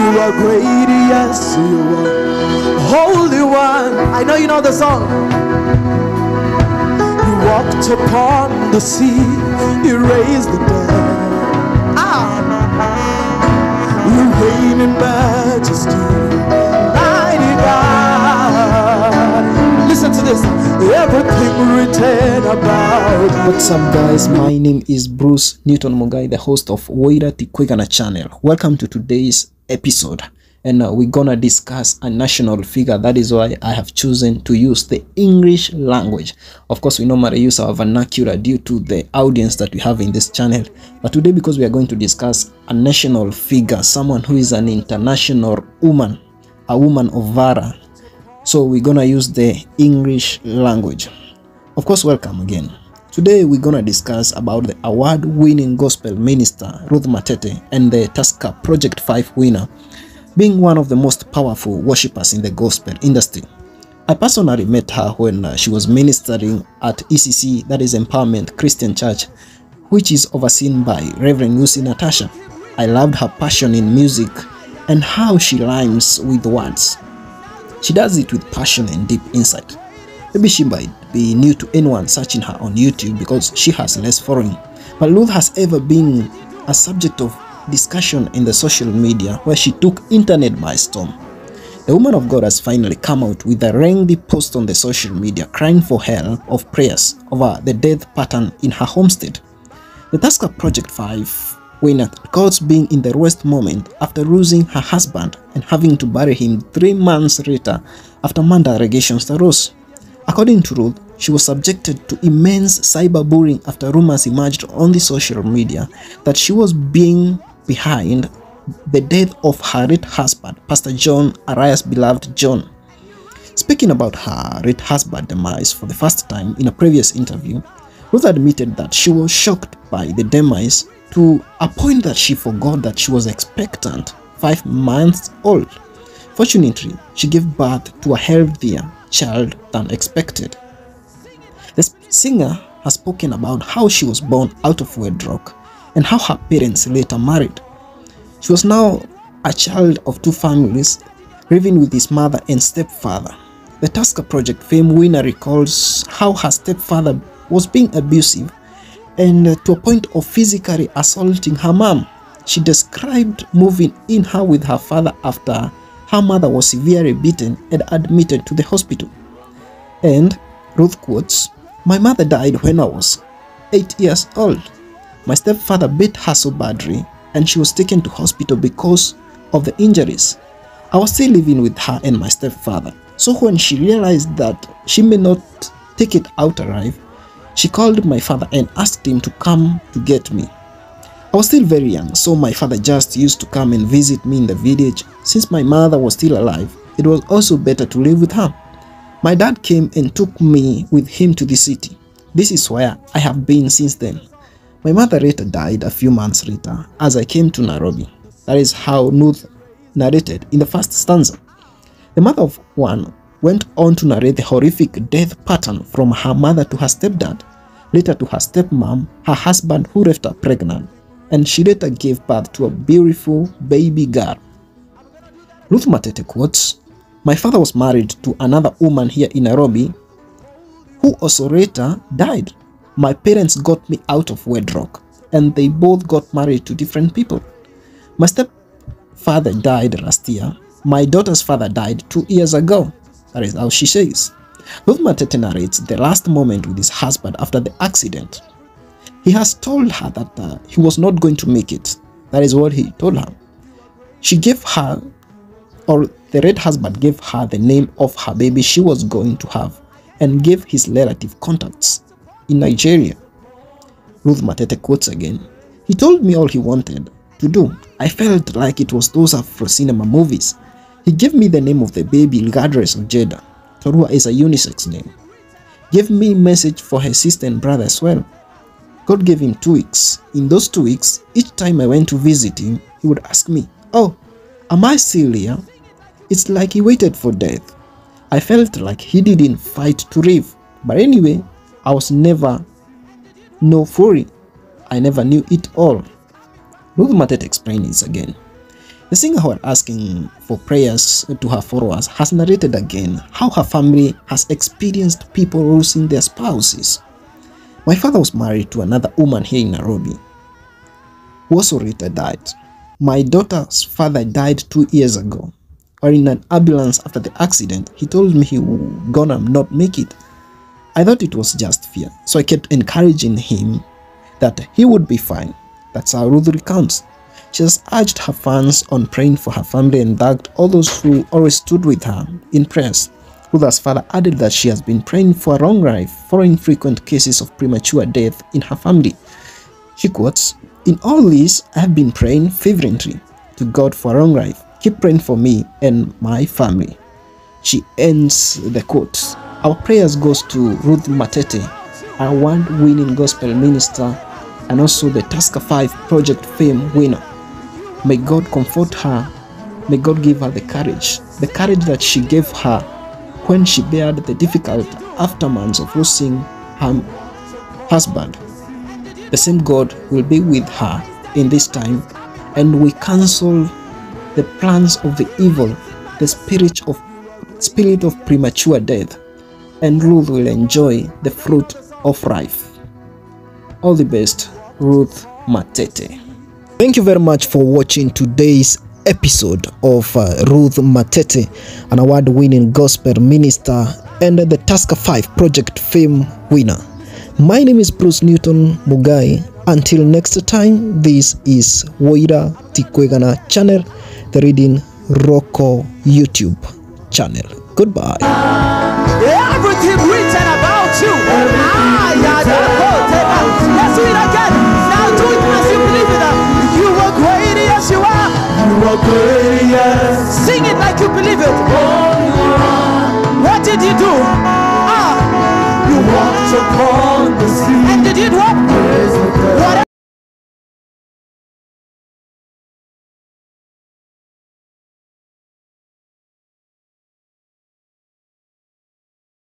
You are great, yes, you are Holy One. I know you know the song. You walked upon the sea, you raised the dead. You reign in majesty, mighty God. Listen to this. Everything written about. What's up, guys? My name is Bruce Newton Mugai, the host of Waira Tikwigana channel. Welcome to today's episode, and we're gonna discuss a national figure. That is why I have chosen to use the English language. Of course, we normally use our vernacular due to the audience that we have in this channel, but today, because we are going to discuss a national figure, someone who is an international woman, a woman of Vara, so we're gonna use the English language. Of course, welcome again. Today we're gonna discuss about the award-winning gospel minister Ruth Matete and the Tusker Project 5 winner, being one of the most powerful worshippers in the gospel industry. I personally met her when she was ministering at ECC, that is Empowerment Christian Church, which is overseen by Reverend Lucy Natasha. I loved her passion in music and how she rhymes with words. She does it with passion and deep insight. Maybe she might be new to anyone searching her on YouTube because she has less following, but Ruth has ever been a subject of discussion in the social media where she took internet by storm. The woman of God has finally come out with a lengthy post on the social media crying for help of prayers over the death pattern in her homestead. The Tusker Project 5 winner records being in the worst moment after losing her husband and having to bury him 3 months later after murder allegations arose. According to Ruth, she was subjected to immense cyberbullying after rumors emerged on the social media that she was being behind the death of her late husband, Pastor John, Arias' beloved John. Speaking about her late husband's demise for the first time in a previous interview, Ruth admitted that she was shocked by the demise to a point that she forgot that she was expectant, 5 months old. Fortunately, she gave birth to a healthier child than expected. The singer has spoken about how she was born out of wedlock and how her parents later married. She was now a child of 2 families, living with his mother and stepfather. The Tusker Project fame winner recalls how her stepfather was being abusive and to a point of physically assaulting her mom. She described moving in her with her father after her mother was severely beaten and admitted to the hospital. And Ruth quotes, "My mother died when I was 8 years old. My stepfather beat her so badly and she was taken to hospital because of the injuries. I was still living with her and my stepfather. So when she realized that she may not take it out alive, she called my father and asked him to come to get me. I was still very young, so my father just used to come and visit me in the village. Since my mother was still alive, it was also better to live with her. My dad came and took me with him to the city. This is where I have been since then. My mother later died a few months later as I came to Nairobi." That is how Ruth narrated in the first stanza. The mother of one went on to narrate the horrific death pattern from her mother to her stepdad, later to her stepmom, her husband who left her pregnant, and she later gave birth to a beautiful baby girl. Ruth Matete quotes, "My father was married to another woman here in Nairobi who also later died. My parents got me out of wedlock and they both got married to different people. My stepfather died last year. My daughter's father died 2 years ago." That is how she says. Ruth Matete narrates the last moment with his husband after the accident. He has told her that he was not going to make it. That is what he told her. She gave her, or the red husband gave her the name of her baby she was going to have and gave his relative contacts in Nigeria. Ruth Matete quotes again, "He told me all he wanted to do. I felt like it was those Afro cinema movies. He gave me the name of the baby regardless of gender. Torua is a unisex name. Gave me a message for her sister and brother as well. God gave him 2 weeks. In those 2 weeks, each time I went to visit him, he would ask me, 'Oh, am I still here?' It's like he waited for death. I felt like he didn't fight to live. But anyway, I was never no fury. I never knew it all." Ruth Matete explains this again. The singer, while asking for prayers to her followers, has narrated again how her family has experienced people losing their spouses. My father was married to another woman here in Nairobi, who also later died. My daughter's father died 2 years ago. Or in an ambulance after the accident, he told me he would gonna not make it. I thought it was just fear, so I kept encouraging him that he would be fine. That's how Ruth recounts. She has urged her fans on praying for her family and thanked all those who always stood with her in prayers. Ruth has further added that she has been praying for a long life following frequent cases of premature death in her family. She quotes, "In all this, I have been praying fervently to God for a long life. Keep praying for me and my family." She ends the quote. Our prayers goes to Ruth Matete, an award-winning gospel minister and also the Tusker 5 Project Fame winner. May God comfort her. May God give her the courage that she gave her when she bared the difficult aftermaths of losing her husband. The same God will be with her in this time, and we cancel the plans of the evil, the spirit of premature death, and Ruth will enjoy the fruit of life. All the best, Ruth Matete. Thank you very much for watching today's episode of Ruth Matete, an award-winning gospel minister and the Tusker 5 Project Fame winner. My name is Bruce Newton Mugai. Until next time, this is Woira Tikwegana channel, the Reading Rocco YouTube channel. Goodbye. Everything written about you. Let's do it again. Now do it as you believe it. You are great, yes you are. You are great, yes. Sing it like you believe it. What did you do? You walked upon the sea. And did you what?